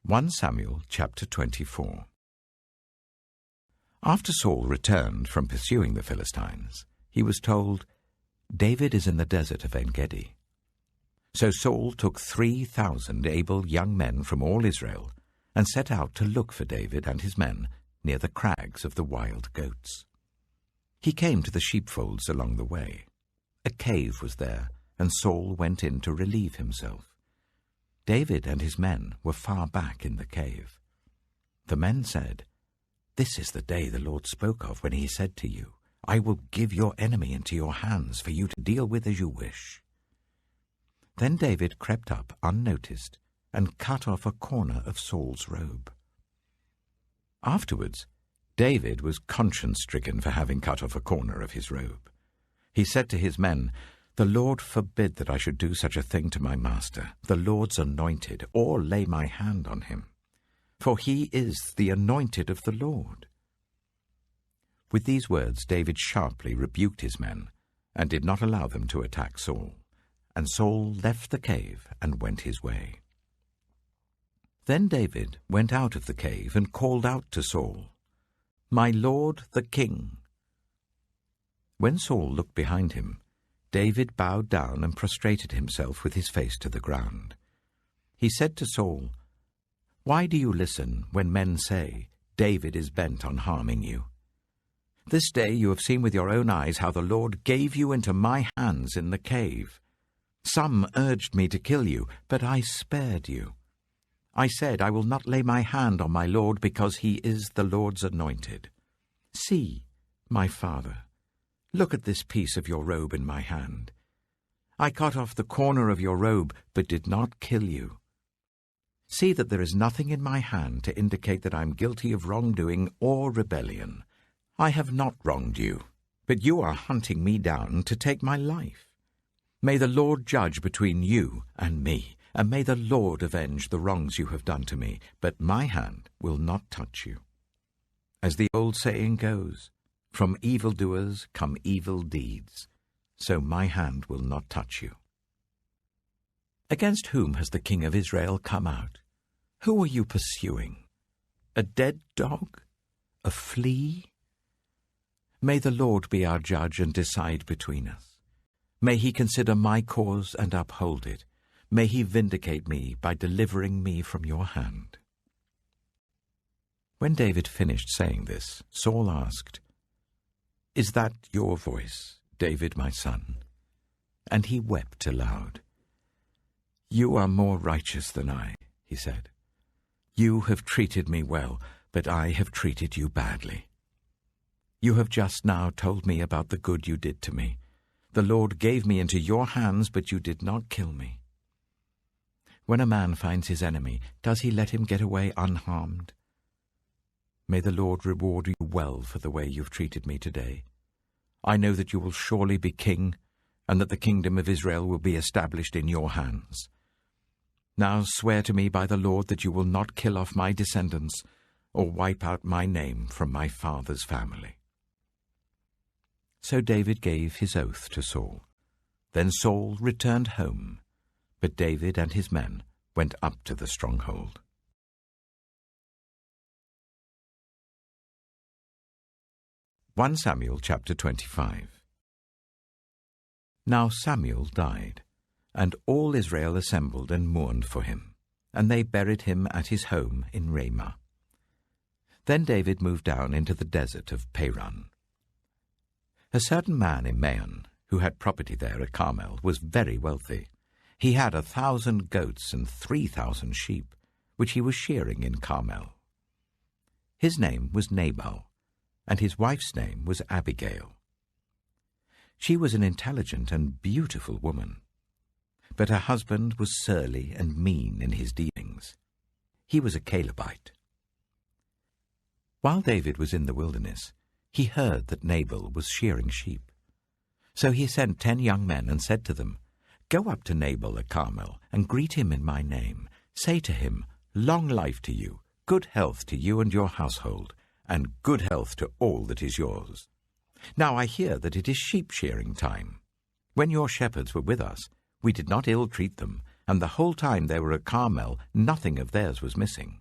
1 Samuel chapter 24. After Saul returned from pursuing the Philistines, he was told, "David is in the desert of En-gedi." So Saul took 3,000 able young men from all Israel and set out to look for David and his men near the crags of the wild goats. He came to the sheepfolds along the way. A cave was there, and Saul went in to relieve himself. David and his men were far back in the cave. The men said, "This is the day the Lord spoke of when he said to you, 'I will give your enemy into your hands for you to deal with as you wish.'" Then David crept up unnoticed and cut off a corner of Saul's robe. Afterwards, David was conscience-stricken for having cut off a corner of his robe. He said to his men, "The Lord forbid that I should do such a thing to my master, the Lord's anointed, or lay my hand on him. For he is the anointed of the Lord." With these words David sharply rebuked his men, and did not allow them to attack Saul. And Saul left the cave and went his way. Then David went out of the cave and called out to Saul, "My lord the king." When Saul looked behind him, David bowed down and prostrated himself with his face to the ground. He said to Saul, "Why do you listen when men say, 'David is bent on harming you'? This day you have seen with your own eyes how the Lord gave you into my hands in the cave. Some urged me to kill you, but I spared you. I said, 'I will not lay my hand on my Lord because he is the Lord's anointed.' See, my father, look at this piece of your robe in my hand. I cut off the corner of your robe, but did not kill you. See that there is nothing in my hand to indicate that I am guilty of wrongdoing or rebellion. I have not wronged you, but you are hunting me down to take my life. May the Lord judge between you and me, and may the Lord avenge the wrongs you have done to me, but my hand will not touch you. As the old saying goes, 'From evildoers come evil deeds,' so my hand will not touch you." Against whom has the king of Israel come out? Who are you pursuing? A dead dog? A flea? May the Lord be our judge and decide between us. May he consider my cause and uphold it. May he vindicate me by delivering me from your hand." When David finished saying this, Saul asked, "Is that your voice, David, my son?" And he wept aloud. "You are more righteous than I," he said. "You have treated me well, but I have treated you badly. You have just now told me about the good you did to me. The Lord gave me into your hands, but you did not kill me. When a man finds his enemy, does he let him get away unharmed? May the Lord reward you well for the way you've treated me today. I know that you will surely be king, and that the kingdom of Israel will be established in your hands. Now swear to me by the Lord that you will not kill off my descendants or wipe out my name from my father's family." So David gave his oath to Saul. Then Saul returned home, but David and his men went up to the stronghold. 1 Samuel chapter 25. Now Samuel died, and all Israel assembled and mourned for him, and they buried him at his home in Ramah. Then David moved down into the desert of Paran. A certain man in Maon, who had property there at Carmel, was very wealthy. He had 1,000 goats and 3,000 sheep, which he was shearing in Carmel. His name was Nabal, and his wife's name was Abigail. She was an intelligent and beautiful woman, but her husband was surly and mean in his dealings. He was a Calebite. While David was in the wilderness, he heard that Nabal was shearing sheep. So he sent 10 young men and said to them, "Go up to Nabal at Carmel and greet him in my name. Say to him, 'Long life to you, good health to you and your household, and good health to all that is yours. Now I hear that it is sheep-shearing time. When your shepherds were with us, we did not ill-treat them, and the whole time they were at Carmel, nothing of theirs was missing.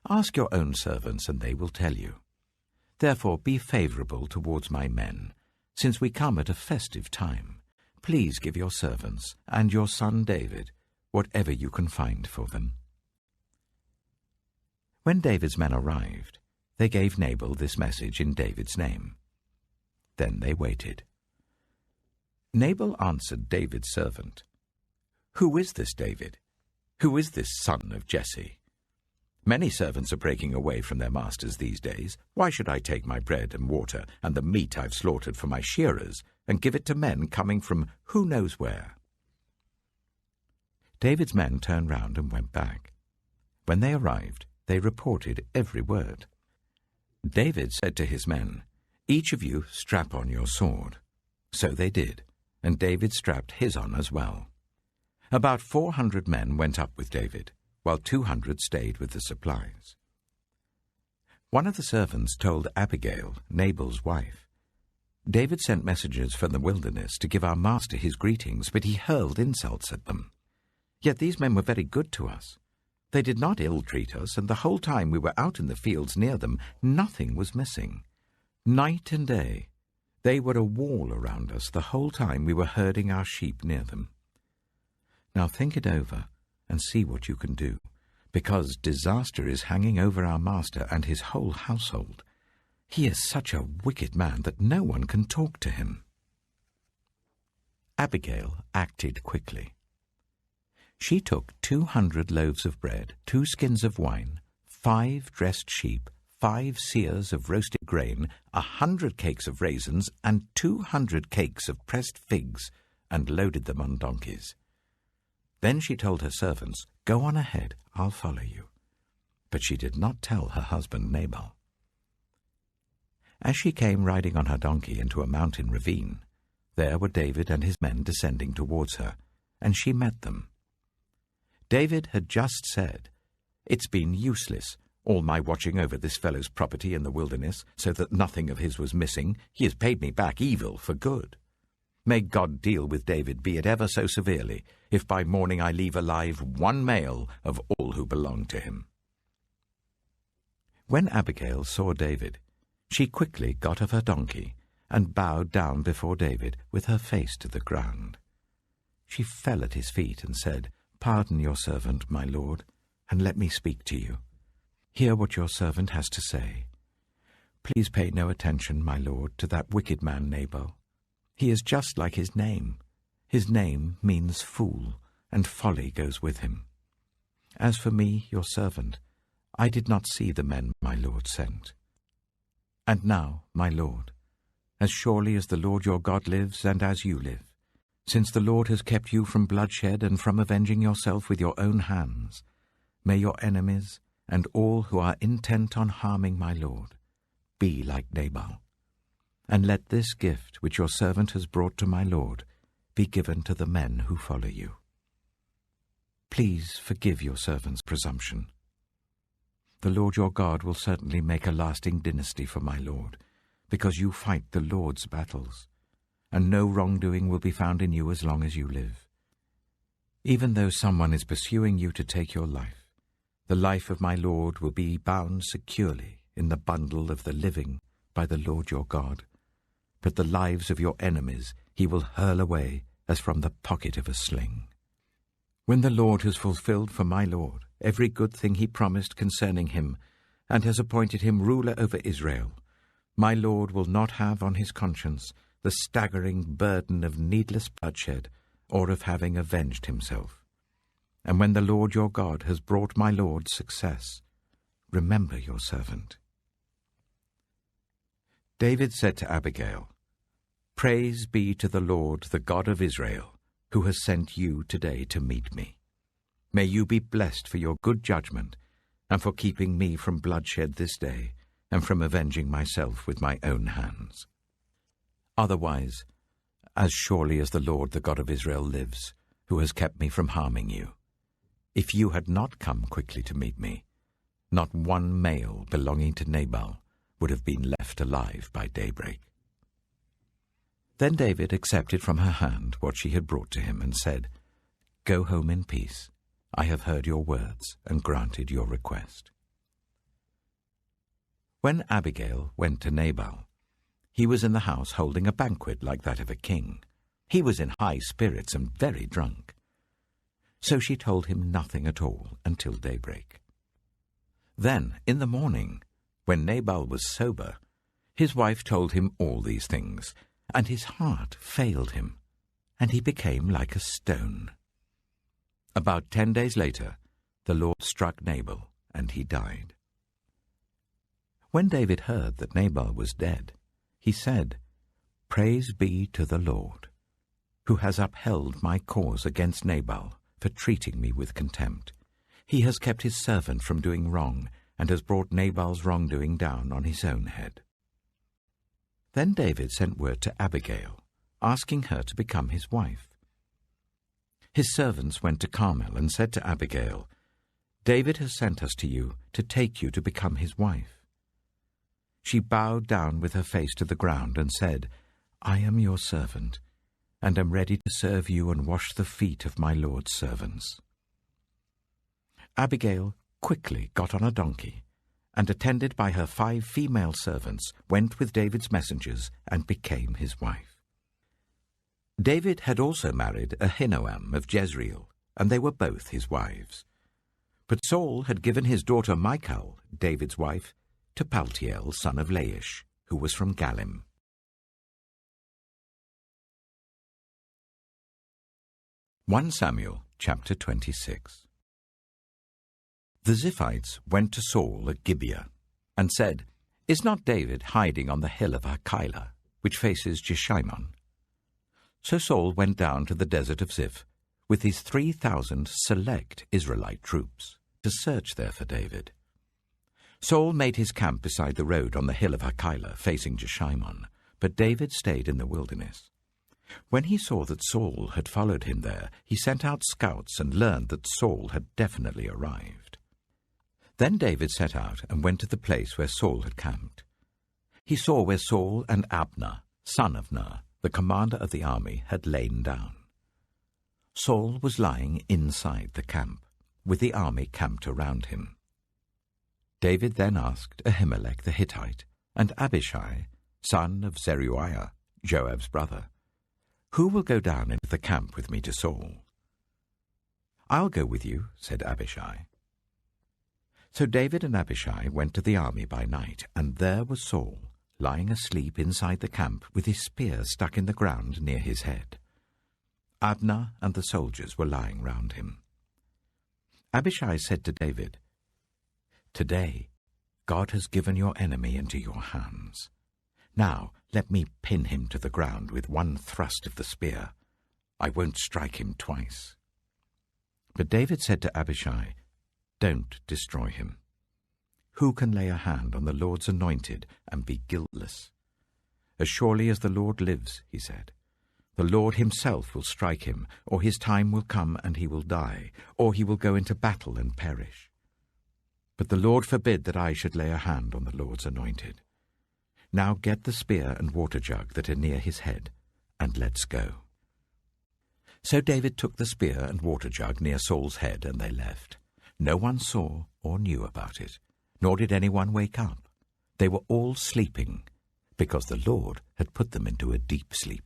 Ask your own servants, and they will tell you. Therefore be favorable towards my men, since we come at a festive time. Please give your servants and your son David whatever you can find for them." When David's men arrived, they gave Nabal this message in David's name. Then they waited. Nabal answered David's servant, "Who is this David? Who is this son of Jesse? Many servants are breaking away from their masters these days. Why should I take my bread and water and the meat I've slaughtered for my shearers and give it to men coming from who knows where?" David's men turned round and went back. When they arrived, they reported every word. David said to his men, "Each of you strap on your sword." So they did, and David strapped his on as well. About 400 men went up with David, while 200 stayed with the supplies. One of the servants told Abigail, Nabal's wife, "David sent messengers from the wilderness to give our master his greetings, but he hurled insults at them. Yet these men were very good to us. They did not ill-treat us, and the whole time we were out in the fields near them, nothing was missing. Night and day, they were a wall around us the whole time we were herding our sheep near them. Now think it over and see what you can do, because disaster is hanging over our master and his whole household. He is such a wicked man that no one can talk to him." Abigail acted quickly. She took 200 loaves of bread, 2 skins of wine, 5 dressed sheep, 5 seahs of roasted grain, 100 cakes of raisins, and 200 cakes of pressed figs, and loaded them on donkeys. Then she told her servants, "Go on ahead, I'll follow you." But she did not tell her husband Nabal. As she came riding on her donkey into a mountain ravine, there were David and his men descending towards her, and she met them. David had just said, "It's been useless, all my watching over this fellow's property in the wilderness, so that nothing of his was missing. He has paid me back evil for good. May God deal with David, be it ever so severely, if by morning I leave alive one male of all who belong to him." When Abigail saw David, she quickly got off her donkey and bowed down before David with her face to the ground. She fell at his feet and said, "Pardon your servant, my lord, and let me speak to you. Hear what your servant has to say. Please pay no attention, my lord, to that wicked man Nabal. He is just like his name. His name means fool, and folly goes with him. As for me, your servant, I did not see the men my lord sent. And now, my lord, as surely as the Lord your God lives and as you live, since the Lord has kept you from bloodshed and from avenging yourself with your own hands, may your enemies and all who are intent on harming my lord be like Nabal. And let this gift which your servant has brought to my lord be given to the men who follow you. Please forgive your servant's presumption. The Lord your God will certainly make a lasting dynasty for my lord, because you fight the Lord's battles, and no wrongdoing will be found in you as long as you live. Even though someone is pursuing you to take your life, the life of my lord will be bound securely in the bundle of the living by the Lord your God, but the lives of your enemies he will hurl away as from the pocket of a sling. When the Lord has fulfilled for my lord every good thing he promised concerning him, and has appointed him ruler over Israel, my lord will not have on his conscience the staggering burden of needless bloodshed or of having avenged himself. And when the Lord your God has brought my lord success, remember your servant." David said to Abigail, "Praise be to the Lord, the God of Israel, who has sent you today to meet me. May you be blessed for your good judgment and for keeping me from bloodshed this day and from avenging myself with my own hands. Otherwise, as surely as the Lord, the God of Israel, lives, who has kept me from harming you, if you had not come quickly to meet me, not one male belonging to Nabal would have been left alive by daybreak." Then David accepted from her hand what she had brought to him and said, Go home in peace. I have heard your words and granted your request." When Abigail went to Nabal, he was in the house holding a banquet like that of a king. He was in high spirits and very drunk. So she told him nothing at all until daybreak. Then, in the morning, when Nabal was sober, his wife told him all these things, and his heart failed him, and he became like a stone. About 10 days later, the Lord struck Nabal, and he died. When David heard that Nabal was dead, he said, "Praise be to the Lord, who has upheld my cause against Nabal for treating me with contempt. He has kept his servant from doing wrong, and has brought Nabal's wrongdoing down on his own head." Then David sent word to Abigail, asking her to become his wife. His servants went to Carmel and said to Abigail, "David has sent us to you to take you to become his wife." She bowed down with her face to the ground and said, "I am your servant, and am ready to serve you and wash the feet of my Lord's servants." Abigail quickly got on a donkey, and attended by her 5 female servants, went with David's messengers and became his wife. David had also married Ahinoam of Jezreel, and they were both his wives. But Saul had given his daughter Michal, David's wife, to Paltiel, son of Laish, who was from Galim. 1 Samuel chapter 26. The Ziphites went to Saul at Gibeah, and said, "Is not David hiding on the hill of Hachilah, which faces Jeshimon?" So Saul went down to the desert of Ziph with his 3,000 select Israelite troops to search there for David. Saul made his camp beside the road on the hill of Hachilah, facing Jeshimon, but David stayed in the wilderness. When he saw that Saul had followed him there, he sent out scouts and learned that Saul had definitely arrived. Then David set out and went to the place where Saul had camped. He saw where Saul and Abner, son of Ner, the commander of the army, had lain down. Saul was lying inside the camp, with the army camped around him. David then asked Ahimelech the Hittite and Abishai, son of Zeruiah, Joab's brother, "Who will go down into the camp with me to Saul?" "I'll go with you," said Abishai. So David and Abishai went to the army by night, and there was Saul, lying asleep inside the camp with his spear stuck in the ground near his head. Abner and the soldiers were lying round him. Abishai said to David, "Today God has given your enemy into your hands. Now let me pin him to the ground with one thrust of the spear. I won't strike him twice." But David said to Abishai, "Don't destroy him. Who can lay a hand on the Lord's anointed and be guiltless? As surely as the Lord lives," he said, "the Lord himself will strike him, or his time will come and he will die, or he will go into battle and perish. But the Lord forbid that I should lay a hand on the Lord's anointed. Now get the spear and water jug that are near his head, and let's go." So David took the spear and water jug near Saul's head, and they left. No one saw or knew about it, nor did anyone wake up. They were all sleeping, because the Lord had put them into a deep sleep.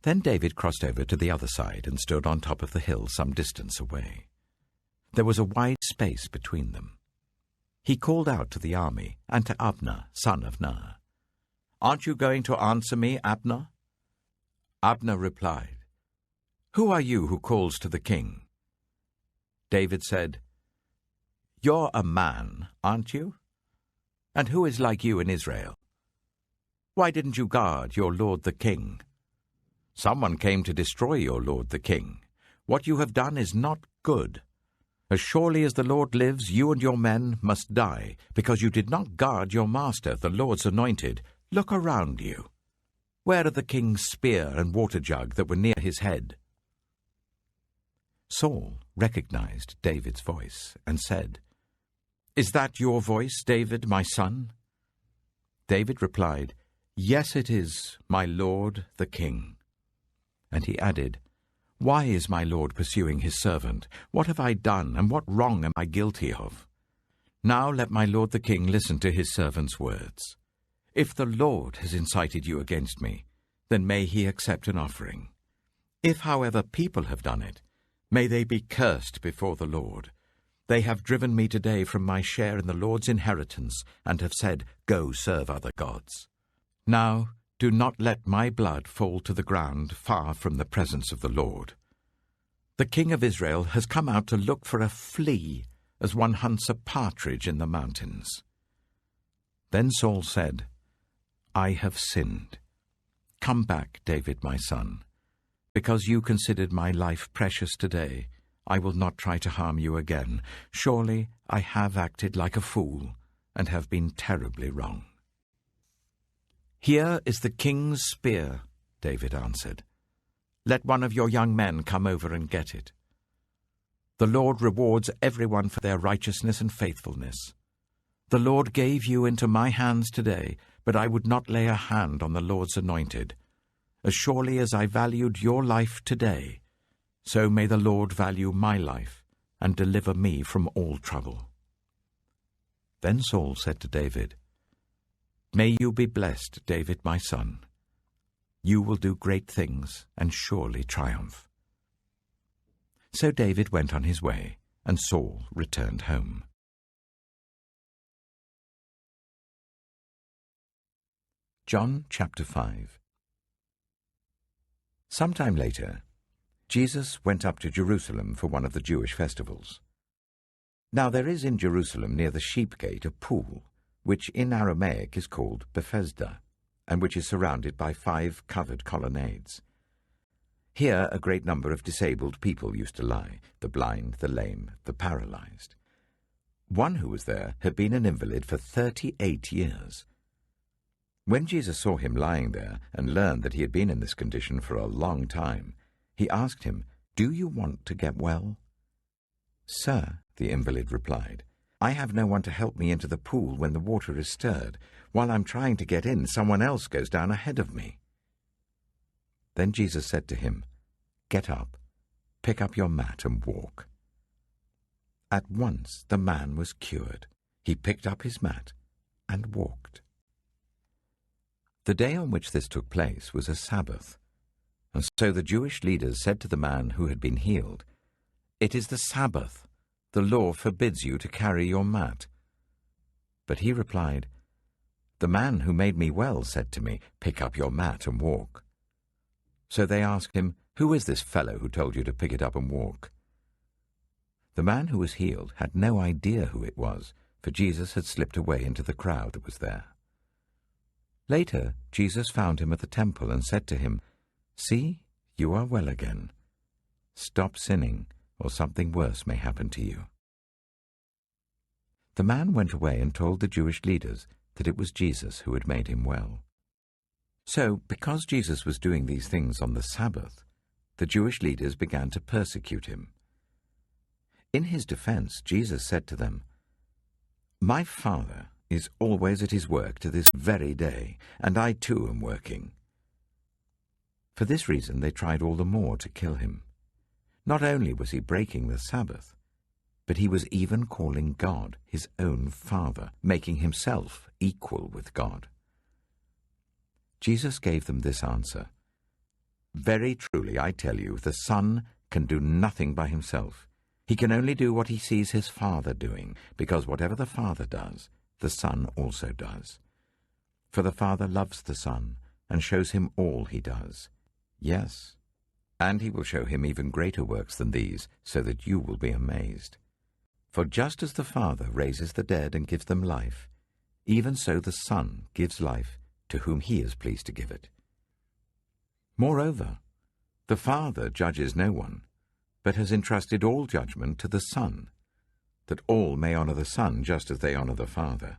Then David crossed over to the other side and stood on top of the hill some distance away. There was a wide space between them. He called out to the army and to Abner, son of Ner, "Aren't you going to answer me, Abner?" Abner replied, "Who are you who calls to the king?" David said, "You're a man, aren't you? And who is like you in Israel? Why didn't you guard your lord the king? Someone came to destroy your lord the king. What you have done is not good. As surely as the Lord lives, you and your men must die, because you did not guard your master, the Lord's anointed. Look around you. Where are the king's spear and water jug that were near his head?" Saul recognized David's voice and said, "Is that your voice, David, my son?" David replied, "Yes, it is, my lord the king." And he added, Why is my Lord pursuing his servant? What have I done, and what wrong am I guilty of? Now let my lord the king listen to his servant's words. If the Lord has incited you against me, then may he accept an offering. If, however, people have done it, may they be cursed before the Lord. They have driven me today from my share in the Lord's inheritance, and have said, Go serve other gods. Now do not let my blood fall to the ground far from the presence of the Lord. The king of Israel has come out to look for a flea, as one hunts a partridge in the mountains. Then Saul said, I have sinned. Come back, David, my son. Because you considered my life precious today, I will not try to harm you again. Surely I have acted like a fool, and have been terribly wrong. Here is the king's spear, David answered. Let one of your young men come over and get it. The Lord rewards everyone for their righteousness and faithfulness. The Lord gave you into my hands today, but I would not lay a hand on the Lord's anointed. As surely as I valued your life today, so may the Lord value my life and deliver me from all trouble. Then Saul said to David, May you be blessed, David, my son. You will do great things and surely triumph. So David went on his way, and Saul returned home. John chapter 5. Sometime later, Jesus went up to Jerusalem for one of the Jewish festivals. Now there is in Jerusalem near the sheep gate a pool, which in Aramaic is called Bethesda, and which is surrounded by 5 covered colonnades. Here a great number of disabled people used to lie, the blind, the lame, the paralyzed. One who was there had been an invalid for 38 years. When Jesus saw him lying there and learned that he had been in this condition for a long time, he asked him, Do you want to get well? Sir, the invalid replied, I have no one to help me into the pool when the water is stirred. While I'm trying to get in, someone else goes down ahead of me. Then Jesus said to him, Get up, pick up your mat and walk. At once the man was cured. He picked up his mat and walked. The day on which this took place was a Sabbath, and so the Jewish leaders said to the man who had been healed, It is the Sabbath. The law forbids you to carry your mat. But he replied, The man who made me well said to me, Pick up your mat and walk. So they asked him, Who is this fellow who told you to pick it up and walk? The man who was healed had no idea who it was, for Jesus had slipped away into the crowd that was there. Later, Jesus found him at the temple and said to him, See, you are well again. Stop sinning, or something worse may happen to you. The man went away and told the Jewish leaders that it was Jesus who had made him well. So, because Jesus was doing these things on the Sabbath, the Jewish leaders began to persecute him. In his defense, Jesus said to them, My Father is always at his work to this very day, and I too am working. For this reason they tried all the more to kill him. Not only was he breaking the Sabbath, but he was even calling God his own Father, making himself equal with God. Jesus gave them this answer, Very truly, I tell you, the Son can do nothing by himself. He can only do what he sees his Father doing, because whatever the Father does, the Son also does. For the Father loves the Son, and shows him all he does. Yes, and he will show him even greater works than these, so that you will be amazed. For just as the Father raises the dead and gives them life, even so the Son gives life to whom he is pleased to give it. Moreover, the Father judges no one, but has entrusted all judgment to the Son, that all may honor the Son just as they honor the Father.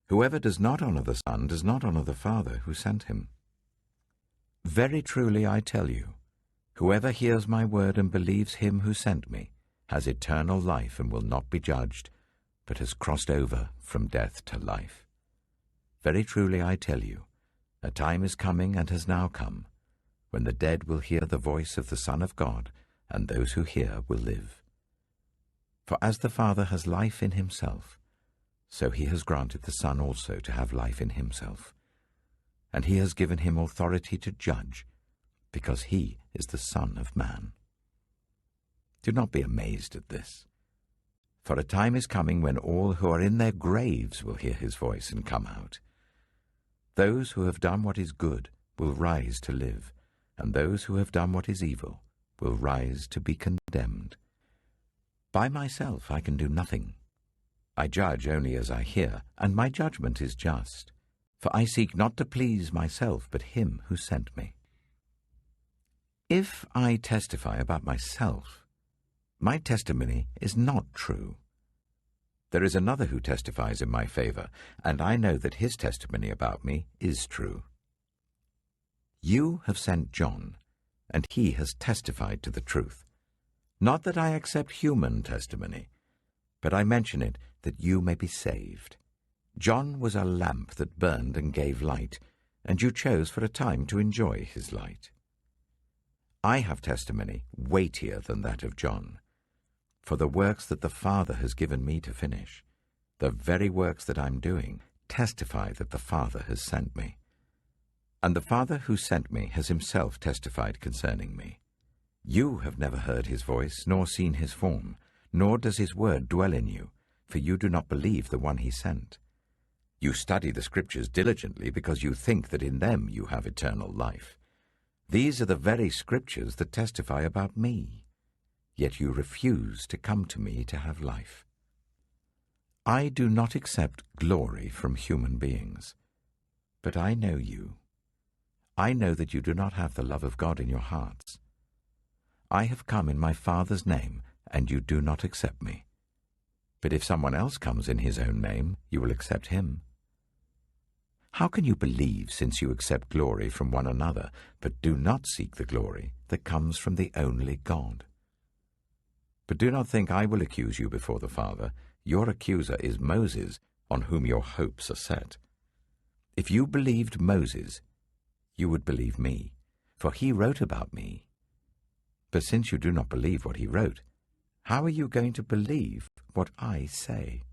Whoever does not honor the Son does not honor the Father who sent him. Very truly I tell you, whoever hears my word and believes him who sent me has eternal life and will not be judged, but has crossed over from death to life. Very truly I tell you, a time is coming and has now come, when the dead will hear the voice of the Son of God, and those who hear will live. For as the Father has life in himself, so he has granted the Son also to have life in himself. And he has given him authority to judge, because he is the Son of Man. Do not be amazed at this, for a time is coming when all who are in their graves will hear his voice and come out. Those who have done what is good will rise to live, and those who have done what is evil will rise to be condemned. By myself I can do nothing. I judge only as I hear, and my judgment is just, for I seek not to please myself, but him who sent me. If I testify about myself, my testimony is not true. There is another who testifies in my favor, and I know that his testimony about me is true. You have sent John, and he has testified to the truth. Not that I accept human testimony, but I mention it that you may be saved. John was a lamp that burned and gave light, and you chose for a time to enjoy his light. I have testimony weightier than that of John, for the works that the Father has given me to finish, the very works that I'm doing, testify that the Father has sent me. And the Father who sent me has himself testified concerning me. You have never heard his voice, nor seen his form, nor does his word dwell in you, for you do not believe the one he sent. You study the Scriptures diligently because you think that in them you have eternal life. These are the very Scriptures that testify about me, yet you refuse to come to me to have life. I do not accept glory from human beings, but I know you. I know that you do not have the love of God in your hearts. I have come in my Father's name, and you do not accept me. But if someone else comes in his own name, you will accept him. How can you believe, since you accept glory from one another, but do not seek the glory that comes from the only God? But do not think I will accuse you before the Father. Your accuser is Moses, on whom your hopes are set. If you believed Moses, you would believe me, for he wrote about me. But since you do not believe what he wrote, how are you going to believe what I say?